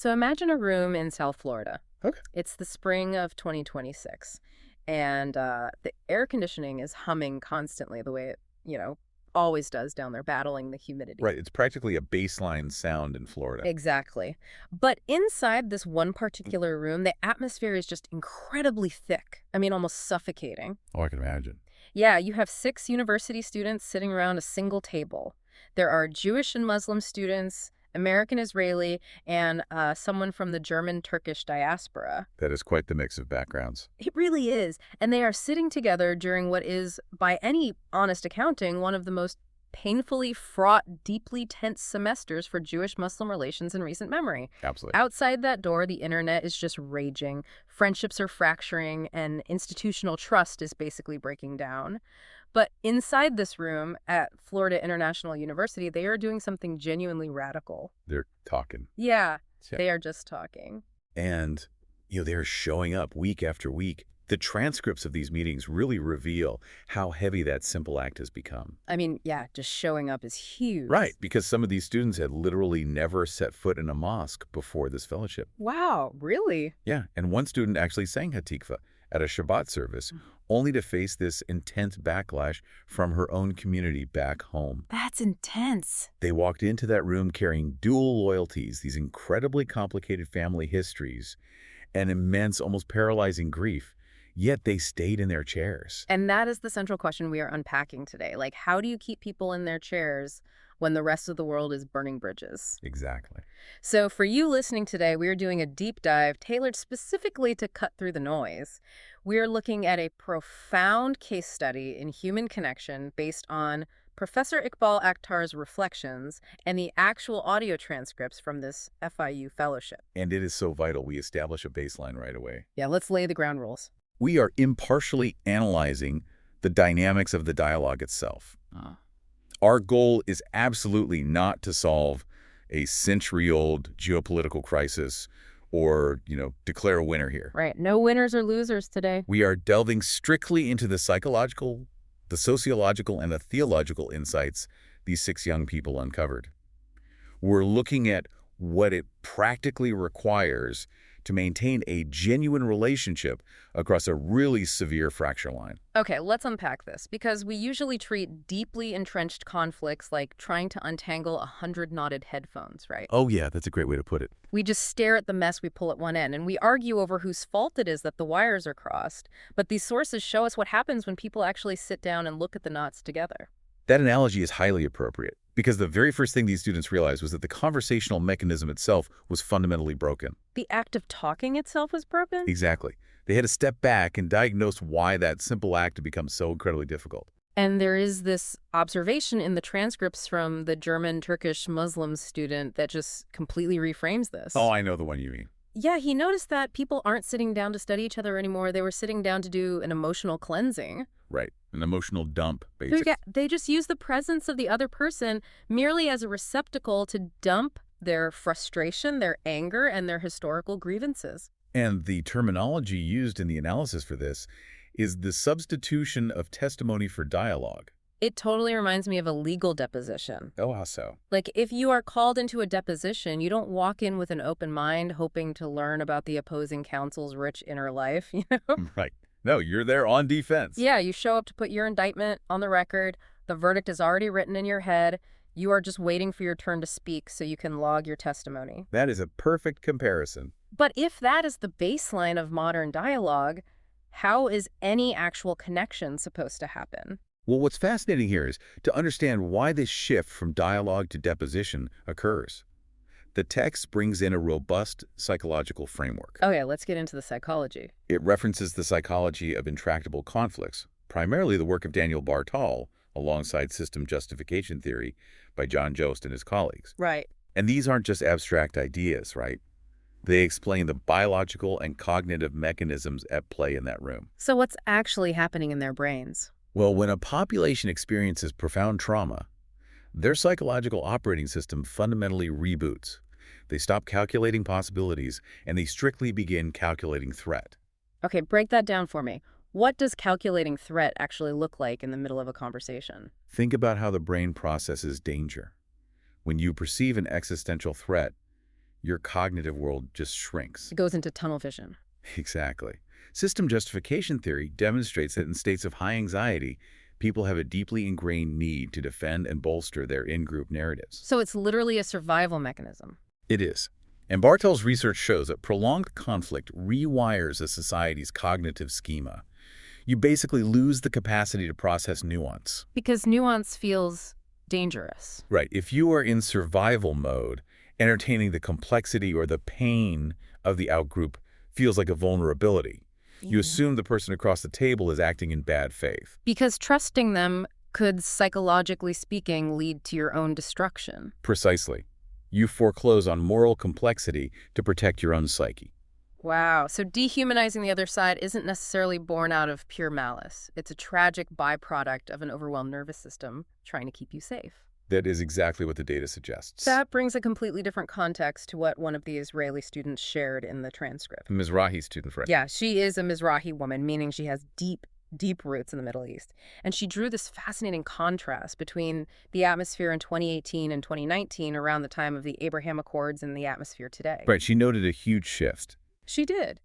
So imagine a room in South Florida. Okay. It's the spring of 2026, and the air conditioning is humming constantly the way it, always does down there, battling the humidity. Right. It's practically a baseline sound in Florida. Exactly. But inside this one particular room, the atmosphere is just incredibly thick. I mean, almost suffocating. Oh, I can imagine. Yeah, you have 6 university students sitting around a single table. There are Jewish and Muslim students, American Israeli, and someone from the German-Turkish diaspora. That is quite the mix of backgrounds. It really is. And they are sitting together during what is, by any honest accounting, one of the most painfully fraught, deeply tense semesters for Jewish-Muslim relations in recent memory. Absolutely. Outside that door, the internet is just raging. Friendships are fracturing, and institutional trust is basically breaking down. But inside this room at Florida International University, they are doing something genuinely radical. They're talking. Yeah, Yeah. they are just talking. And, they're showing up week after week. The transcripts of these meetings really reveal how heavy that simple act has become. I mean, yeah, just showing up is huge. Right, because some of these students had literally never set foot in a mosque before this fellowship. Wow, really? Yeah, and one student actually sang Hatikva at a Shabbat service, only to face this intense backlash from her own community back home. That's intense. They walked into that room carrying dual loyalties, these incredibly complicated family histories, and immense, almost paralyzing grief. Yet they stayed in their chairs. And that is the central question we are unpacking today. Like, how do you keep people in their chairs when the rest of the world is burning bridges? Exactly. So for you listening today, we are doing a deep dive tailored specifically to cut through the noise. We are looking at a profound case study in human connection based on Professor Iqbal Akhtar's reflections and the actual audio transcripts from this FIU fellowship. And it is so vital we establish a baseline right away. Yeah, let's lay the ground rules. We are impartially analyzing the dynamics of the dialogue itself. Our goal is absolutely not to solve a century-old geopolitical crisis or, declare a winner here. Right. No winners or losers today. We are delving strictly into the psychological, the sociological, and the theological insights these 6 young people uncovered. We're looking at what it practically requires to maintain a genuine relationship across a really severe fracture line. Okay, let's unpack this, because we usually treat deeply entrenched conflicts like trying to untangle 100 knotted headphones, right? Oh yeah, that's a great way to put it. We just stare at the mess we pull at one end, and we argue over whose fault it is that the wires are crossed. But these sources show us what happens when people actually sit down and look at the knots together. That analogy is highly appropriate, because the very first thing these students realized was that the conversational mechanism itself was fundamentally broken. The act of talking itself was broken? Exactly. They had to step back and diagnose why that simple act had become so incredibly difficult. And there is this observation in the transcripts from the German-Turkish Muslim student that just completely reframes this. Oh, I know the one you mean. Yeah, he noticed that people aren't sitting down to study each other anymore. They were sitting down to do an emotional cleansing. Right. An emotional dump, basically. Yeah, they just use the presence of the other person merely as a receptacle to dump their frustration, their anger, and their historical grievances. And the terminology used in the analysis for this is the substitution of testimony for dialogue. It totally reminds me of a legal deposition. Oh, how so? Like, if you are called into a deposition, you don't walk in with an open mind hoping to learn about the opposing counsel's rich inner life, Right. No, you're there on defense. Yeah, you show up to put your indictment on the record. The verdict is already written in your head. You are just waiting for your turn to speak so you can log your testimony. That is a perfect comparison. But if that is the baseline of modern dialogue, how is any actual connection supposed to happen? Well, what's fascinating here is to understand why this shift from dialogue to deposition occurs. The text brings in a robust psychological framework. Okay, let's get into the psychology. It references the psychology of intractable conflicts, primarily the work of Daniel Bartal, alongside system justification theory by John Jost and his colleagues. Right. And these aren't just abstract ideas, right? They explain the biological and cognitive mechanisms at play in that room. So what's actually happening in their brains? Well, when a population experiences profound trauma, their psychological operating system fundamentally reboots. They stop calculating possibilities, and they strictly begin calculating threat. Okay, break that down for me. What does calculating threat actually look like in the middle of a conversation? Think about how the brain processes danger. When you perceive an existential threat, your cognitive world just shrinks. It goes into tunnel vision. Exactly. System justification theory demonstrates that in states of high anxiety, people have a deeply ingrained need to defend and bolster their in-group narratives. So it's literally a survival mechanism. It is. And Bartel's research shows that prolonged conflict rewires a society's cognitive schema. You basically lose the capacity to process nuance. Because nuance feels dangerous. Right. If you are in survival mode, entertaining the complexity or the pain of the outgroup feels like a vulnerability. You assume the person across the table is acting in bad faith. Because trusting them could, psychologically speaking, lead to your own destruction. Precisely. You foreclose on moral complexity to protect your own psyche. Wow. So dehumanizing the other side isn't necessarily born out of pure malice. It's a tragic byproduct of an overwhelmed nervous system trying to keep you safe. That is exactly what the data suggests. That brings a completely different context to what one of the Israeli students shared in the transcript. Mizrahi student, right? Yeah, she is a Mizrahi woman, meaning she has deep roots in the Middle East. And she drew this fascinating contrast between the atmosphere in 2018 and 2019 around the time of the Abraham Accords and the atmosphere today. Right, she noted a huge shift. She did.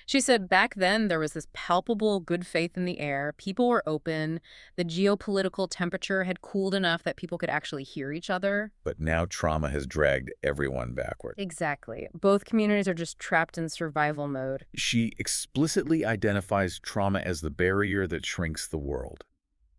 She said back then there was this palpable good faith in the air. People were open. The geopolitical temperature had cooled enough that people could actually hear each other. But now trauma has dragged everyone backward. Exactly. Both communities are just trapped in survival mode. She explicitly identifies trauma as the barrier that shrinks the world.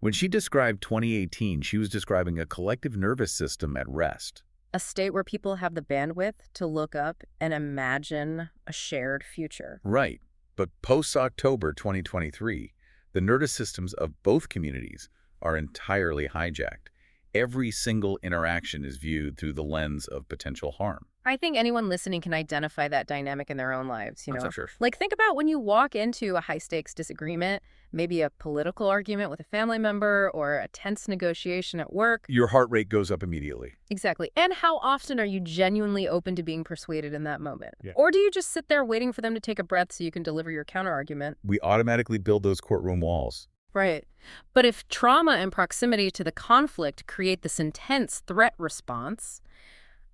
When she described 2018, she was describing a collective nervous system at rest. A state where people have the bandwidth to look up and imagine a shared future. Right. But post-October 2023, the nervous systems of both communities are entirely hijacked. Every single interaction is viewed through the lens of potential harm. I think anyone listening can identify that dynamic in their own lives, you know? I'm sure. Like, think about when you walk into a high-stakes disagreement, maybe a political argument with a family member or a tense negotiation at work. Your heart rate goes up immediately. Exactly. And how often are you genuinely open to being persuaded in that moment? Yeah. Or do you just sit there waiting for them to take a breath so you can deliver your counterargument? We automatically build those courtroom walls. Right. But if trauma and proximity to the conflict create this intense threat response,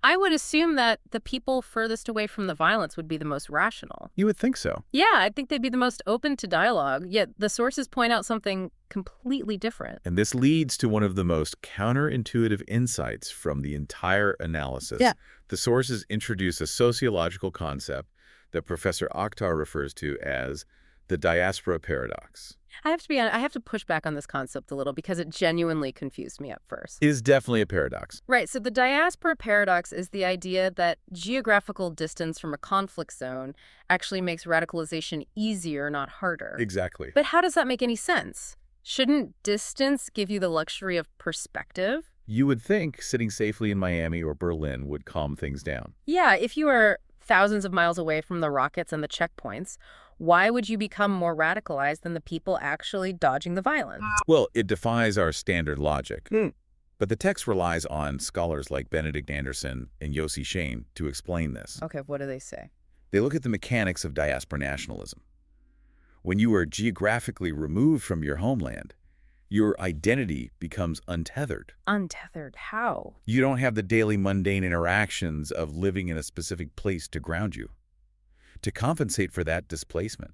I would assume that the people furthest away from the violence would be the most rational. You would think so. Yeah, I think they'd be the most open to dialogue, yet the sources point out something completely different. And this leads to one of the most counterintuitive insights from the entire analysis. Yeah. The sources introduce a sociological concept that Professor Akhtar refers to as the diaspora paradox. I have to be honest, I have to push back on this concept a little because it genuinely confused me at first. It is definitely a paradox. Right, so the diaspora paradox is the idea that geographical distance from a conflict zone actually makes radicalization easier, not harder. Exactly. But how does that make any sense? Shouldn't distance give you the luxury of perspective? You would think sitting safely in Miami or Berlin would calm things down. Yeah, if you are thousands of miles away from the rockets and the checkpoints, why would you become more radicalized than the people actually dodging the violence? Well, it defies our standard logic. But the text relies on scholars like Benedict Anderson and Yossi Shane to explain this. Okay, what do they say? They look at the mechanics of diaspora nationalism. When you are geographically removed from your homeland, your identity becomes untethered. Untethered? How? You don't have the daily mundane interactions of living in a specific place to ground you. To compensate for that displacement,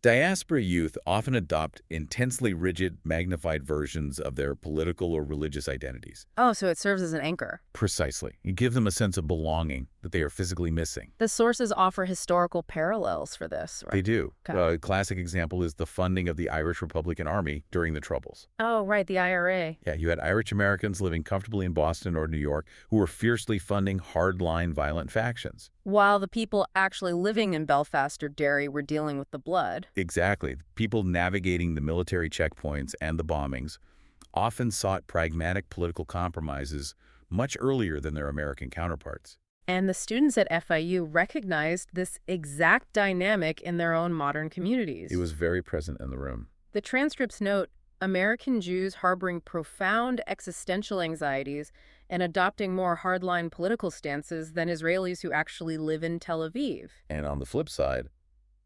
diaspora youth often adopt intensely rigid, magnified versions of their political or religious identities. Oh, so it serves as an anchor. Precisely. You give them a sense of belonging that they are physically missing. The sources offer historical parallels for this, right? They do. Okay. A classic example is the funding of the Irish Republican Army during the Troubles. Oh, right, the IRA. Yeah, you had Irish Americans living comfortably in Boston or New York who were fiercely funding hardline violent factions. While the people actually living in Belfast or Derry were dealing with the blood. Exactly. People navigating the military checkpoints and the bombings often sought pragmatic political compromises much earlier than their American counterparts. And the students at FIU recognized this exact dynamic in their own modern communities. It was very present in the room. The transcripts note American Jews harboring profound existential anxieties and adopting more hardline political stances than Israelis who actually live in Tel Aviv. And on the flip side,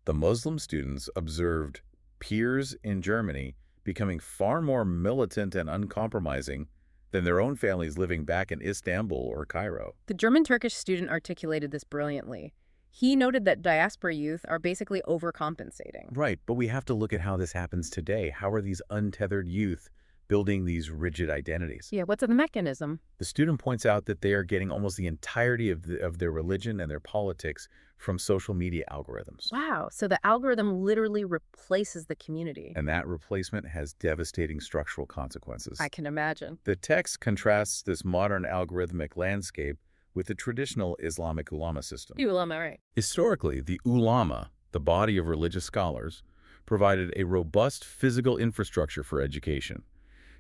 the Muslim students observed peers in Germany becoming far more militant and uncompromising than their own families living back in Istanbul or Cairo. The German-Turkish student articulated this brilliantly. He noted that diaspora youth are basically overcompensating. Right, but we have to look at how this happens today. How are these untethered youth building these rigid identities? Yeah, what's the mechanism? The student points out that they are getting almost the entirety of their religion and their politics from social media algorithms. Wow, so the algorithm literally replaces the community. And that replacement has devastating structural consequences. I can imagine. The text contrasts this modern algorithmic landscape with the traditional Islamic ulama system. The ulama, right. Historically, the ulama, the body of religious scholars, provided a robust physical infrastructure for education.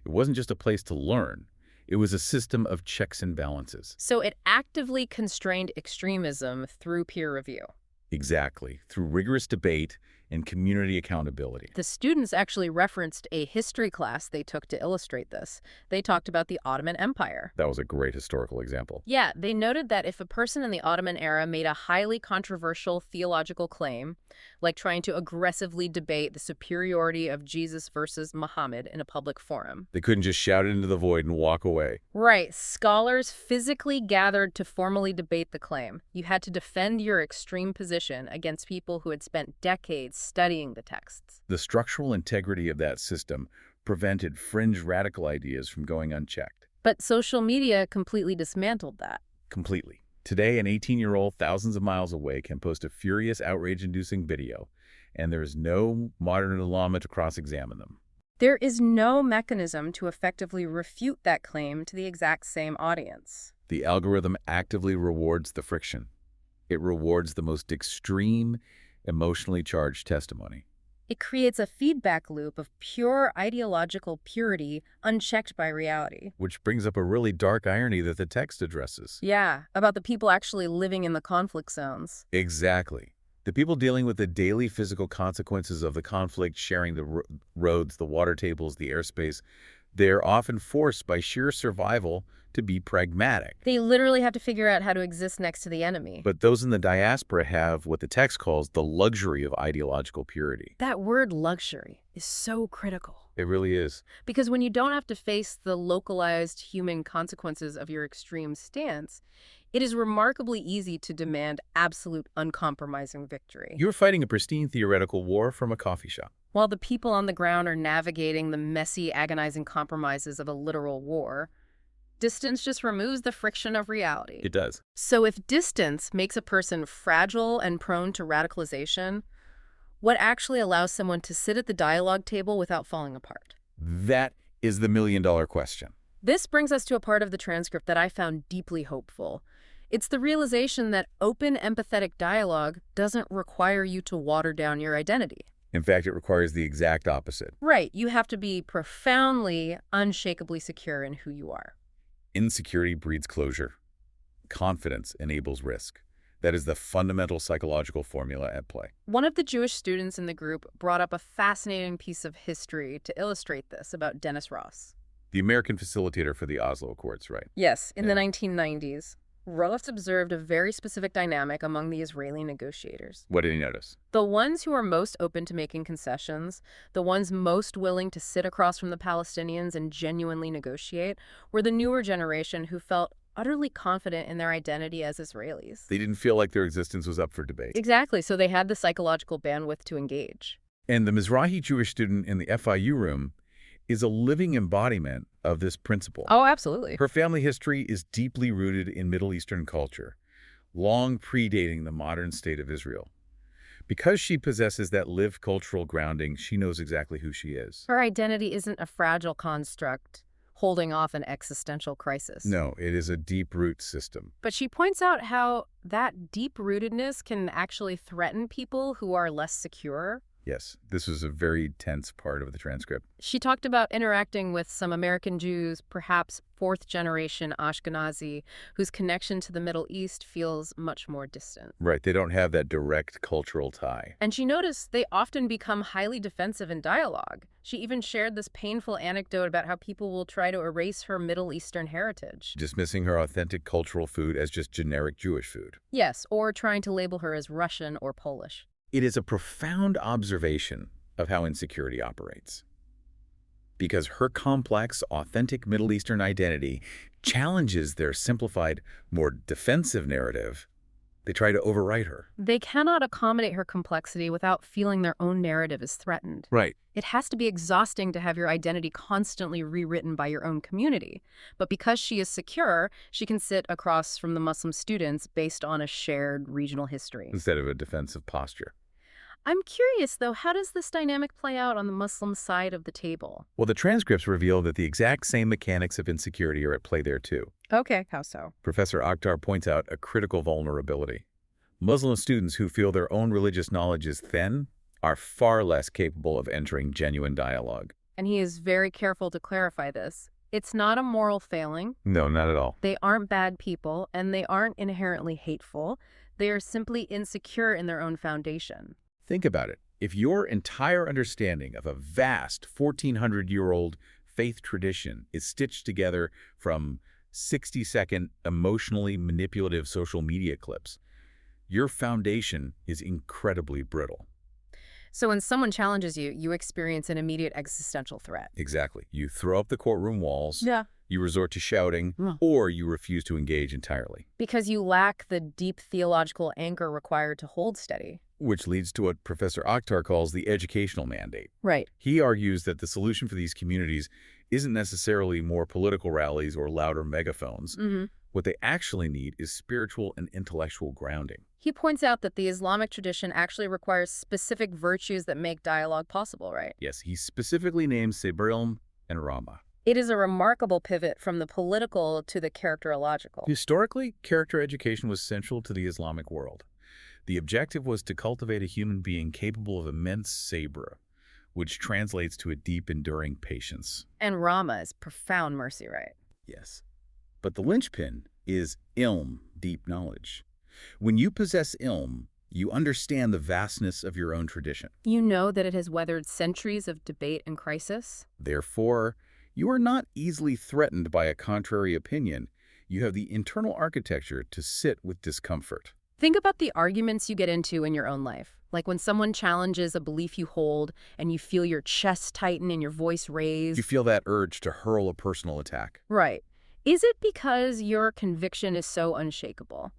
It wasn't just a place to learn. It was a system of checks and balances. So it actively constrained extremism through peer review. Exactly, through rigorous debate and community accountability. The students actually referenced a history class they took to illustrate this. They talked about the Ottoman Empire. That was a great historical example. Yeah, they noted that if a person in the Ottoman era made a highly controversial theological claim, like trying to aggressively debate the superiority of Jesus versus Muhammad in a public forum. They couldn't just shout it into the void and walk away. Right. Scholars physically gathered to formally debate the claim. You had to defend your extreme position against people who had spent decades studying the texts. The structural integrity of that system prevented fringe radical ideas from going unchecked. But social media completely dismantled that. Completely. Today, an 18-year-old thousands of miles away can post a furious, outrage-inducing video, and there is no modern ulama to cross-examine them. There is no mechanism to effectively refute that claim to the exact same audience. The algorithm actively rewards the friction. It rewards the most extreme, emotionally charged testimony. It creates a feedback loop of pure ideological purity unchecked by reality. Which brings up a really dark irony that the text addresses. Yeah, about the people actually living in the conflict zones. Exactly. The people dealing with the daily physical consequences of the conflict, sharing the roads, the water tables, the airspace, they're often forced by sheer survival to be pragmatic. They literally have to figure out how to exist next to the enemy. But those in the diaspora have what the text calls the luxury of ideological purity. That word luxury is so critical. It really is. Because when you don't have to face the localized human consequences of your extreme stance, it is remarkably easy to demand absolute uncompromising victory. You're fighting a pristine theoretical war from a coffee shop. While the people on the ground are navigating the messy, agonizing compromises of a literal war, distance just removes the friction of reality. It does. So if distance makes a person fragile and prone to radicalization, what actually allows someone to sit at the dialogue table without falling apart? That is the million-dollar question. This brings us to a part of the transcript that I found deeply hopeful. It's the realization that open, empathetic dialogue doesn't require you to water down your identity. In fact, it requires the exact opposite. Right. You have to be profoundly, unshakably secure in who you are. Insecurity breeds closure. Confidence enables risk. That is the fundamental psychological formula at play. One of the Jewish students in the group brought up a fascinating piece of history to illustrate this about Dennis Ross. The American facilitator for the Oslo Accords, right? Yes, in the 1990s. Ross observed a very specific dynamic among the Israeli negotiators. What did he notice? The ones who were most open to making concessions, the ones most willing to sit across from the Palestinians and genuinely negotiate, were the newer generation who felt utterly confident in their identity as Israelis. They didn't feel like their existence was up for debate. Exactly, so they had the psychological bandwidth to engage. And the Mizrahi Jewish student in the FIU room is a living embodiment of this principle. Oh, absolutely. Her family history is deeply rooted in Middle Eastern culture, long predating the modern state of Israel. Because she possesses that lived cultural grounding, she knows exactly who she is. Her identity isn't a fragile construct holding off an existential crisis. No, it is a deep-root system. But she points out how that deep-rootedness can actually threaten people who are less secure. Yes, this was a very tense part of the transcript. She talked about interacting with some American Jews, perhaps fourth-generation Ashkenazi, whose connection to the Middle East feels much more distant. Right, they don't have that direct cultural tie. And she noticed they often become highly defensive in dialogue. She even shared this painful anecdote about how people will try to erase her Middle Eastern heritage. Dismissing her authentic cultural food as just generic Jewish food. Yes, or trying to label her as Russian or Polish. It is a profound observation of how insecurity operates. because her complex, authentic Middle Eastern identity challenges their simplified, more defensive narrative. They try to overwrite her. They cannot accommodate her complexity without feeling their own narrative is threatened. Right. It has to be exhausting to have your identity constantly rewritten by your own community. But because she is secure, she can sit across from the Muslim students based on a shared regional history. Instead of a defensive posture. I'm curious, though, how does this dynamic play out on the Muslim side of the table? Well, the transcripts reveal that the exact same mechanics of insecurity are at play there, too. Okay, how so? Professor Akhtar points out a critical vulnerability. Muslim students who feel their own religious knowledge is thin are far less capable of entering genuine dialogue. And he is very careful to clarify this. It's not a moral failing. No, not at all. They aren't bad people, and they aren't inherently hateful. They are simply insecure in their own foundation. Think about it. If your entire understanding of a vast 1,400-year-old faith tradition is stitched together from 60-second emotionally manipulative social media clips, your foundation is incredibly brittle. So when someone challenges you, you experience an immediate existential threat. Exactly. You throw up the courtroom walls, you resort to shouting, or you refuse to engage entirely. Because you lack the deep theological anchor required to hold steady. Which leads to what Professor Akhtar calls the educational mandate. Right. He argues that the solution for these communities isn't necessarily more political rallies or louder megaphones. What they actually need is spiritual and intellectual grounding. He points out that the Islamic tradition actually requires specific virtues that make dialogue possible, right? Yes, he specifically names sabr and rahma. It is a remarkable pivot from the political to the characterological. Historically, character education was central to the Islamic world. The objective was to cultivate a human being capable of immense sabr, which translates to a deep, enduring patience. And Rama is profound mercy, right? Yes. But the linchpin is ilm, deep knowledge. When you possess ilm, you understand the vastness of your own tradition. You know that it has weathered centuries of debate and crisis. Therefore, you are not easily threatened by a contrary opinion. You have the internal architecture to sit with discomfort. Think about the arguments you get into in your own life. Like when someone challenges a belief you hold and you feel your chest tighten and your voice raise. You feel that urge to hurl a personal attack. Right. Is it because your conviction is so unshakable?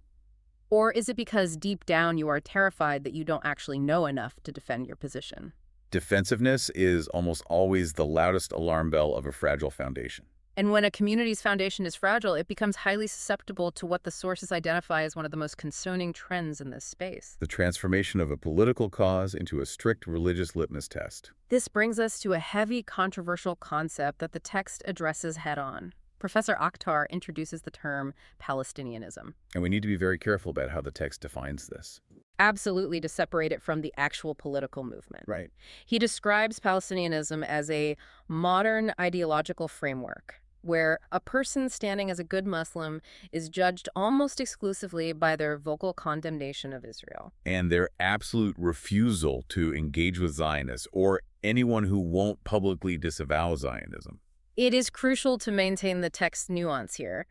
Or is it because deep down you are terrified that you don't actually know enough to defend your position? Defensiveness is almost always the loudest alarm bell of a fragile foundation. And when a community's foundation is fragile, it becomes highly susceptible to what the sources identify as one of the most concerning trends in this space. The transformation of a political cause into a strict religious litmus test. This brings us to a heavy, controversial concept that the text addresses head-on. Professor Akhtar introduces the term Palestinianism. And we need to be very careful about how the text defines this. Absolutely, to separate it from the actual political movement. Right. He describes Palestinianism as a modern ideological framework where a person standing as a good Muslim is judged almost exclusively by their vocal condemnation of Israel. And their absolute refusal to engage with Zionists or anyone who won't publicly disavow Zionism. It is crucial to maintain the text's nuance here.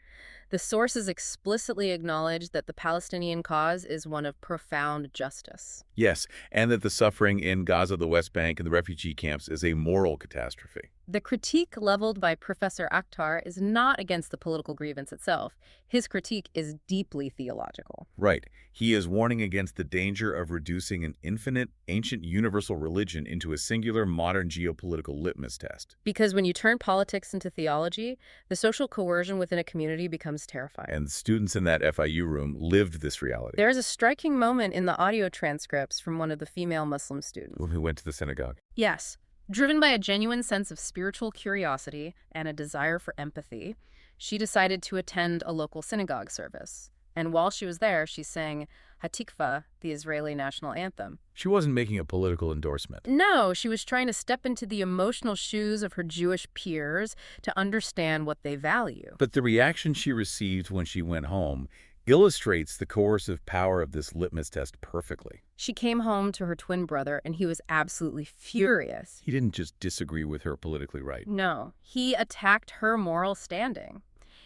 The sources explicitly acknowledge that the Palestinian cause is one of profound justice. Yes, and that the suffering in Gaza, the West Bank, and the refugee camps is a moral catastrophe. The critique leveled by Professor Akhtar is not against the political grievance itself. His critique is deeply theological. Right. He is warning against the danger of reducing an infinite, ancient, universal religion into a singular, modern geopolitical litmus test. Because when you turn politics into theology, the social coercion within a community becomes terrifying. And students in that FIU room lived this reality. There is a striking moment in the audio transcripts from one of the female Muslim students. Who went to the synagogue. Yes. Driven by a genuine sense of spiritual curiosity and a desire for empathy, she decided to attend a local synagogue service. And while she was there, she sang Hatikva, the Israeli national anthem. She wasn't making a political endorsement. No, she was trying to step into the emotional shoes of her Jewish peers to understand what they value. But the reaction she received when she went home illustrates the coercive power of this litmus test perfectly. She came home to her twin brother, and he was absolutely furious. He didn't just disagree with her politically right. No, he attacked her moral standing.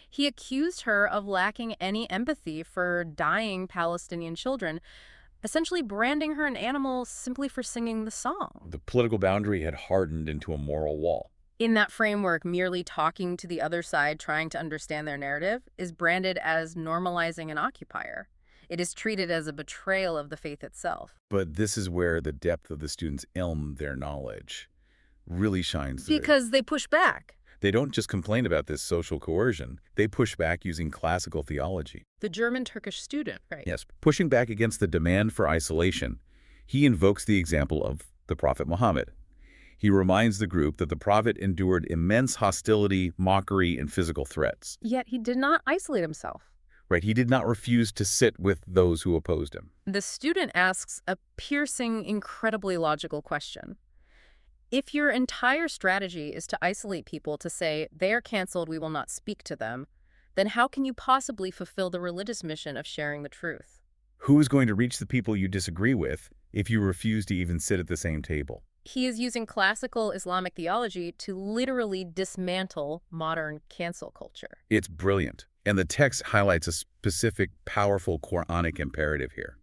He accused her of lacking any empathy for dying Palestinian children, essentially branding her an animal simply for singing the song. The political boundary had hardened into a moral wall. In that framework, merely talking to the other side, trying to understand their narrative, is branded as normalizing an occupier. It is treated as a betrayal of the faith itself. But this is where the depth of the students' their knowledge really shines through. Because they push back. They don't just complain about this social coercion. They push back using classical theology. The German-Turkish student, right? Yes, pushing back against the demand for isolation. He invokes the example of the Prophet Muhammad. He reminds the group that the Prophet endured immense hostility, mockery, and physical threats. Yet he did not isolate himself. Right, he did not refuse to sit with those who opposed him. The student asks a piercing, incredibly logical question. If your entire strategy is to isolate people, to say, they are canceled, we will not speak to them, then how can you possibly fulfill the religious mission of sharing the truth? Who is going to reach the people you disagree with if you refuse to even sit at the same table? He is using classical Islamic theology to literally dismantle modern cancel culture. It's brilliant. And the text highlights a specific, powerful Quranic imperative here.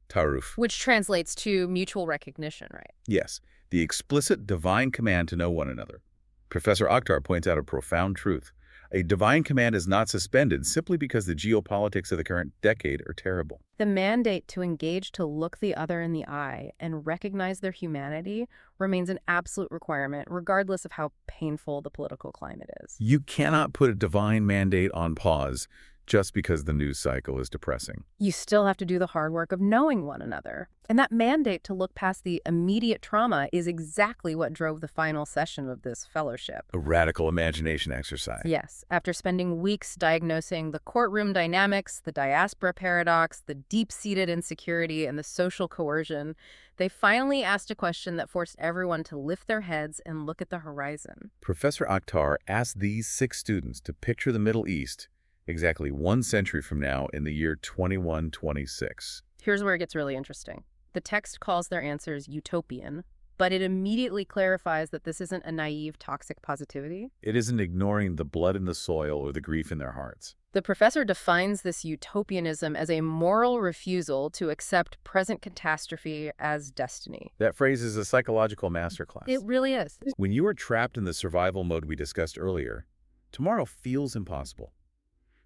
Ta'aruf. Which translates to mutual recognition, right? Yes, the explicit divine command to know one another. Professor Akhtar points out a profound truth. A divine command is not suspended simply because the geopolitics of the current decade are terrible. The mandate to engage, to look the other in the eye and recognize their humanity remains an absolute requirement, regardless of how painful the political climate is. You cannot put a divine mandate on pause just because the news cycle is depressing. You still have to do the hard work of knowing one another. And that mandate to look past the immediate trauma is exactly what drove the final session of this fellowship. A radical imagination exercise. Yes. After spending weeks diagnosing the courtroom dynamics, the diaspora paradox, the deep-seated insecurity, and the social coercion, they finally asked a question that forced everyone to lift their heads and look at the horizon. Professor Akhtar asked these 6 students to picture the Middle East exactly 1 century from now in the year 2126. Here's where it gets really interesting. The text calls their answers utopian, but it immediately clarifies that this isn't a naive, toxic positivity. It isn't ignoring the blood in the soil or the grief in their hearts. The professor defines this utopianism as a moral refusal to accept present catastrophe as destiny. That phrase is a psychological masterclass. It really is. When you are trapped in the survival mode we discussed earlier, tomorrow feels impossible.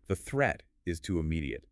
The threat is too immediate.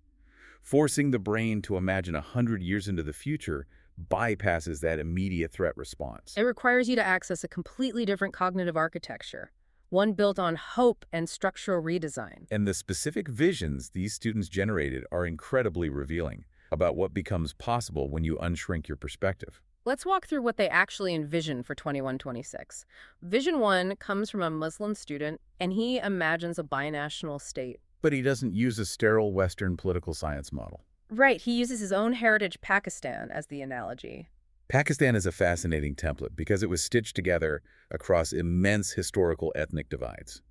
Forcing the brain to imagine 100 years into the future bypasses that immediate threat response. It requires you to access a completely different cognitive architecture, one built on hope and structural redesign. And the specific visions these students generated are incredibly revealing about what becomes possible when you unshrink your perspective. Let's walk through what they actually envision for 2126. Vision 1 comes from a Muslim student, and he imagines a binational state. But he doesn't use a sterile Western political science model. Right, he uses his own heritage, Pakistan, as the analogy. Pakistan is a fascinating template because it was stitched together across immense historical ethnic divides.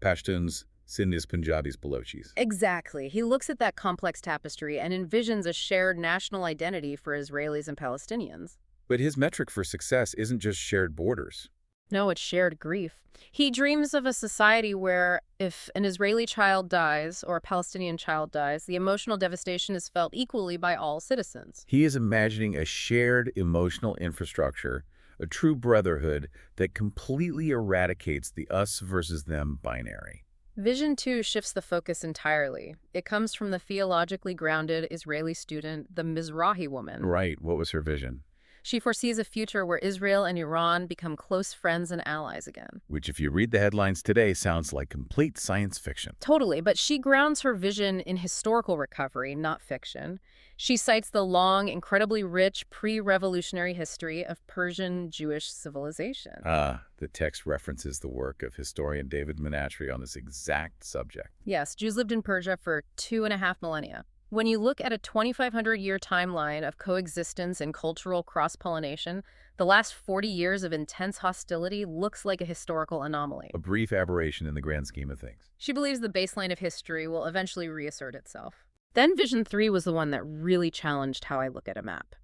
Pashtuns, Sindhis, Punjabis, Balochis. Exactly. He looks at that complex tapestry and envisions a shared national identity for Israelis and Palestinians. But his metric for success isn't just shared borders. No, it's shared grief. He dreams of a society where if an Israeli child dies or a Palestinian child dies, the emotional devastation is felt equally by all citizens. He is imagining a shared emotional infrastructure, a true brotherhood that completely eradicates the us versus them binary. Vision 2 shifts the focus entirely. It comes from the theologically grounded Israeli student, the Mizrahi woman. Right. What was her vision? She foresees a future where Israel and Iran become close friends and allies again. Which, if you read the headlines today, sounds like complete science fiction. Totally, but she grounds her vision in historical recovery, not fiction. She cites the long, incredibly rich pre-revolutionary history of Persian Jewish civilization. The text references the work of historian David Menatry on this exact subject. Yes, Jews lived in Persia for 2.5 millennia. When you look at a 2,500-year timeline of coexistence and cultural cross-pollination, the last 40 years of intense hostility looks like a historical anomaly. A brief aberration in the grand scheme of things. She believes the baseline of history will eventually reassert itself. Then Vision 3 was the one that really challenged how I look at a map.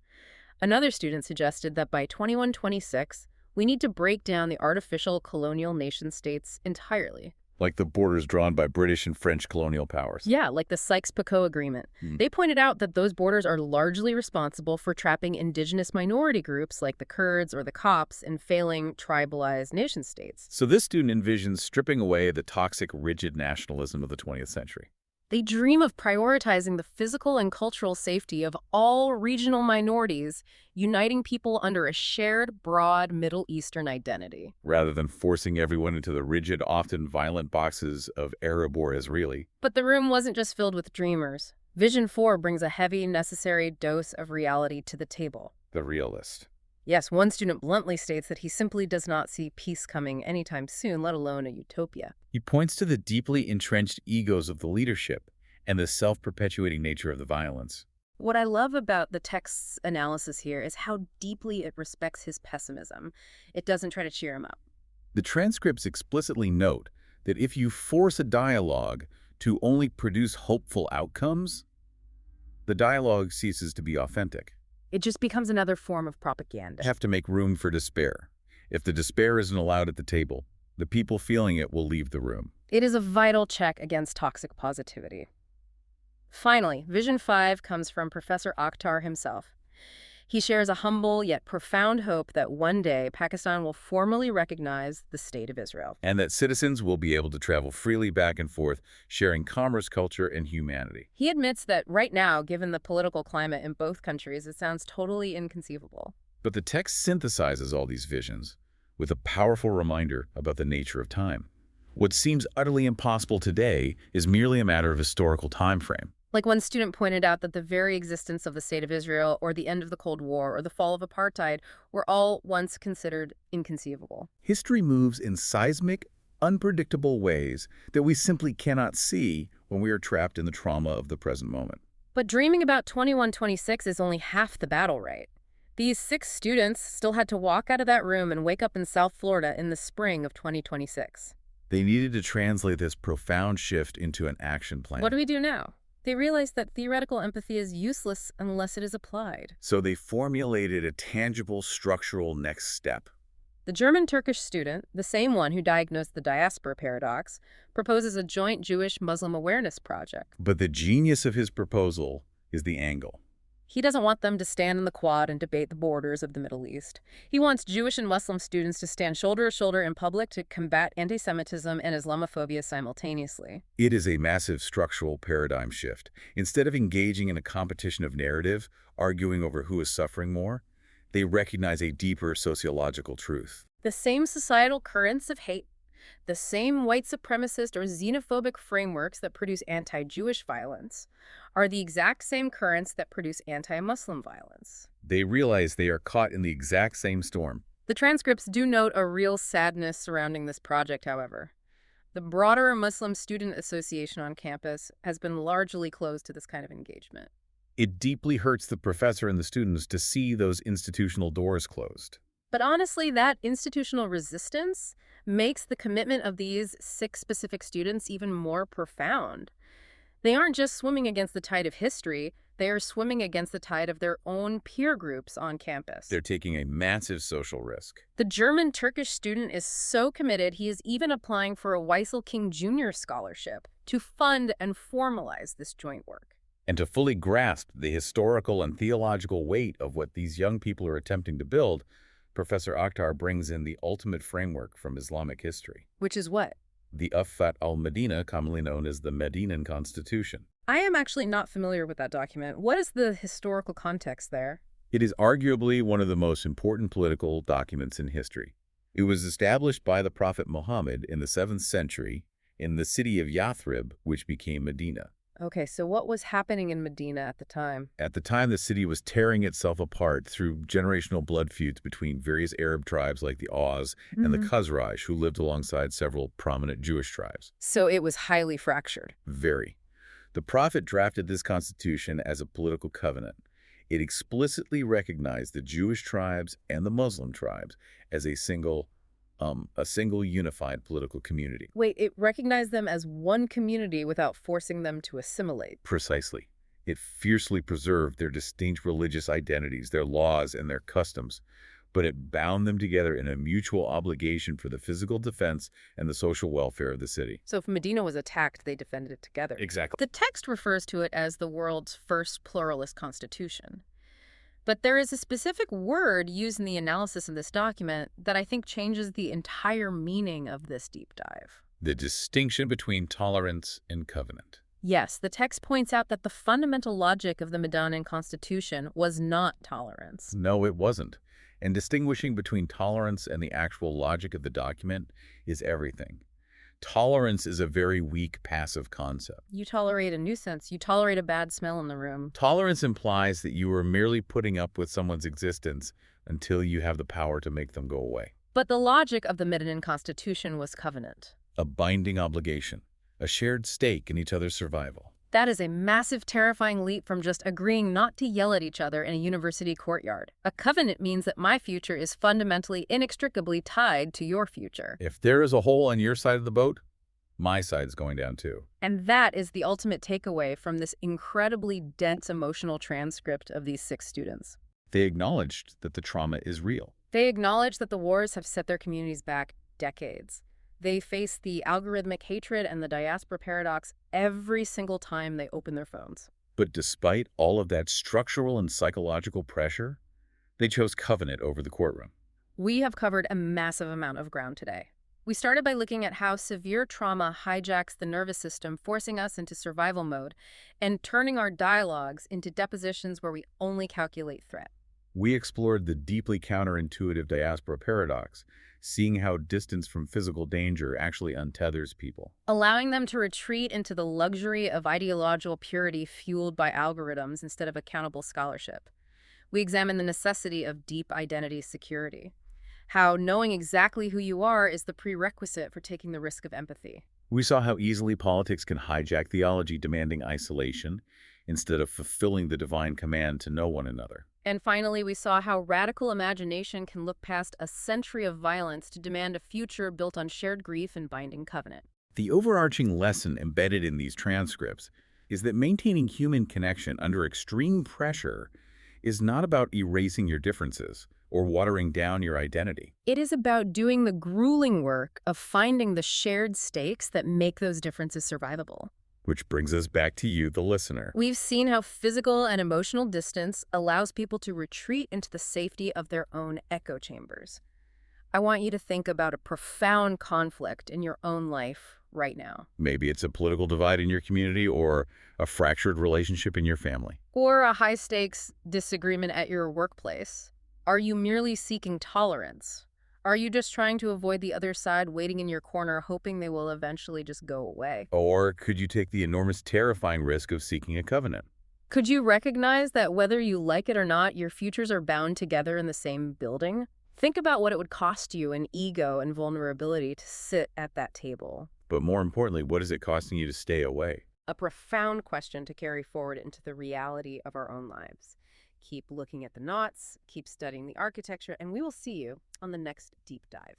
Another student suggested that by 2126, we need to break down the artificial colonial nation-states entirely. Like the borders drawn by British and French colonial powers. Yeah, like the Sykes-Picot Agreement. They pointed out that those borders are largely responsible for trapping indigenous minority groups like the Kurds or the Copts in failing tribalized nation-states. So this student envisions stripping away the toxic, rigid nationalism of the 20th century. They dream of prioritizing the physical and cultural safety of all regional minorities, uniting people under a shared, broad Middle Eastern identity. Rather than forcing everyone into the rigid, often violent boxes of Arab or Israeli. But the room wasn't just filled with dreamers. Vision 4 brings a heavy, necessary dose of reality to the table. The realist. Yes, one student bluntly states that he simply does not see peace coming anytime soon, let alone a utopia. He points to the deeply entrenched egos of the leadership and the self-perpetuating nature of the violence. What I love about the text's analysis here is how deeply it respects his pessimism. It doesn't try to cheer him up. The transcripts explicitly note that if you force a dialogue to only produce hopeful outcomes, the dialogue ceases to be authentic. It just becomes another form of propaganda. You have to make room for despair. If the despair isn't allowed at the table, the people feeling it will leave the room. It is a vital check against toxic positivity. Finally, Vision 5 comes from Professor Akhtar himself. He shares a humble yet profound hope that one day Pakistan will formally recognize the State of Israel. And that citizens will be able to travel freely back and forth, sharing commerce, culture, and humanity. He admits that right now, given the political climate in both countries, it sounds totally inconceivable. But the text synthesizes all these visions with a powerful reminder about the nature of time. What seems utterly impossible today is merely a matter of historical time frame. Like one student pointed out that the very existence of the State of Israel or the end of the Cold War or the fall of apartheid were all once considered inconceivable. History moves in seismic, unpredictable ways that we simply cannot see when we are trapped in the trauma of the present moment. But dreaming about 2126 is only half the battle, right? These 6 students still had to walk out of that room and wake up in South Florida in the spring of 2026. They needed to translate this profound shift into an action plan. What do we do now? They realized that theoretical empathy is useless unless it is applied. So they formulated a tangible structural next step. The German-Turkish student, the same one who diagnosed the diaspora paradox, proposes a joint Jewish-Muslim awareness project. But the genius of his proposal is the angle. He doesn't want them to stand in the quad and debate the borders of the Middle East. He wants Jewish and Muslim students to stand shoulder to shoulder in public to combat anti-Semitism and Islamophobia simultaneously. It is a massive structural paradigm shift. Instead of engaging in a competition of narrative, arguing over who is suffering more, they recognize a deeper sociological truth. The same societal currents of hate, the same white supremacist or xenophobic frameworks that produce anti-Jewish violence, are the exact same currents that produce anti-Muslim violence. They realize they are caught in the exact same storm. The transcripts do note a real sadness surrounding this project, however. The broader Muslim Student Association on campus has been largely closed to this kind of engagement. It deeply hurts the professor and the students to see those institutional doors closed. But honestly, that institutional resistance makes the commitment of these 6 specific students even more profound. They aren't just swimming against the tide of history, they are swimming against the tide of their own peer groups on campus. They're taking a massive social risk. The German-Turkish student is so committed, he is even applying for a Weissel King Jr. scholarship to fund and formalize this joint work. And to fully grasp the historical and theological weight of what these young people are attempting to build, Professor Akhtar brings in the ultimate framework from Islamic history. Which is what? The Afat al-Medina, commonly known as the Medinan Constitution. I am actually not familiar with that document. What is the historical context there? It is arguably one of the most important political documents in history. It was established by the Prophet Muhammad in the 7th century in the city of Yathrib, which became Medina. Okay, so what was happening in Medina at the time? At the time, the city was tearing itself apart through generational blood feuds between various Arab tribes like the Aus and the Khazraj, who lived alongside several prominent Jewish tribes. So it was highly fractured. Very. The Prophet drafted this constitution as a political covenant. It explicitly recognized the Jewish tribes and the Muslim tribes as a single unified political community. Wait, it recognized them as one community without forcing them to assimilate. Precisely. It fiercely preserved their distinct religious identities, their laws, and their customs, but it bound them together in a mutual obligation for the physical defense and the social welfare of the city. So if Medina was attacked, they defended it together. Exactly. The text refers to it as the world's first pluralist constitution. But there is a specific word used in the analysis of this document that I think changes the entire meaning of this deep dive. The distinction between tolerance and covenant. Yes, the text points out that the fundamental logic of the Medinan Constitution was not tolerance. No, it wasn't. And distinguishing between tolerance and the actual logic of the document is everything. Tolerance is a very weak, passive concept. You tolerate a nuisance, you tolerate a bad smell in the room. Tolerance implies that you are merely putting up with someone's existence until you have the power to make them go away. But the logic of the Medinan Constitution was covenant. A binding obligation, a shared stake in each other's survival. That is a massive, terrifying leap from just agreeing not to yell at each other in a university courtyard. A covenant means that my future is fundamentally, inextricably tied to your future. If there is a hole on your side of the boat, my side's going down too. And that is the ultimate takeaway from this incredibly dense emotional transcript of these 6 students. They acknowledged that the trauma is real. They acknowledge that the wars have set their communities back decades. They face the algorithmic hatred and the diaspora paradox every single time they open their phones. But despite all of that structural and psychological pressure, they chose covenant over the courtroom. We have covered a massive amount of ground today. We started by looking at how severe trauma hijacks the nervous system, forcing us into survival mode and turning our dialogues into depositions where we only calculate threat. We explored the deeply counterintuitive diaspora paradox, seeing how distance from physical danger actually untethers people, allowing them to retreat into the luxury of ideological purity fueled by algorithms instead of accountable scholarship. We examined the necessity of deep identity security, how knowing exactly who you are is the prerequisite for taking the risk of empathy. We saw how easily politics can hijack theology demanding isolation instead of fulfilling the divine command to know one another. And finally, we saw how radical imagination can look past a century of violence to demand a future built on shared grief and binding covenant. The overarching lesson embedded in these transcripts is that maintaining human connection under extreme pressure is not about erasing your differences or watering down your identity. It is about doing the grueling work of finding the shared stakes that make those differences survivable. Which brings us back to you, the listener. We've seen how physical and emotional distance allows people to retreat into the safety of their own echo chambers. I want you to think about a profound conflict in your own life right now. Maybe it's a political divide in your community or a fractured relationship in your family. Or a high-stakes disagreement at your workplace. Are you merely seeking tolerance? Are you just trying to avoid the other side, waiting in your corner, hoping they will eventually just go away? Or could you take the enormous, terrifying risk of seeking a covenant? Could you recognize that whether you like it or not, your futures are bound together in the same building? Think about what it would cost you in ego and vulnerability to sit at that table. But more importantly, what is it costing you to stay away? A profound question to carry forward into the reality of our own lives. Keep looking at the knots, keep studying the architecture, and we will see you on the next deep dive.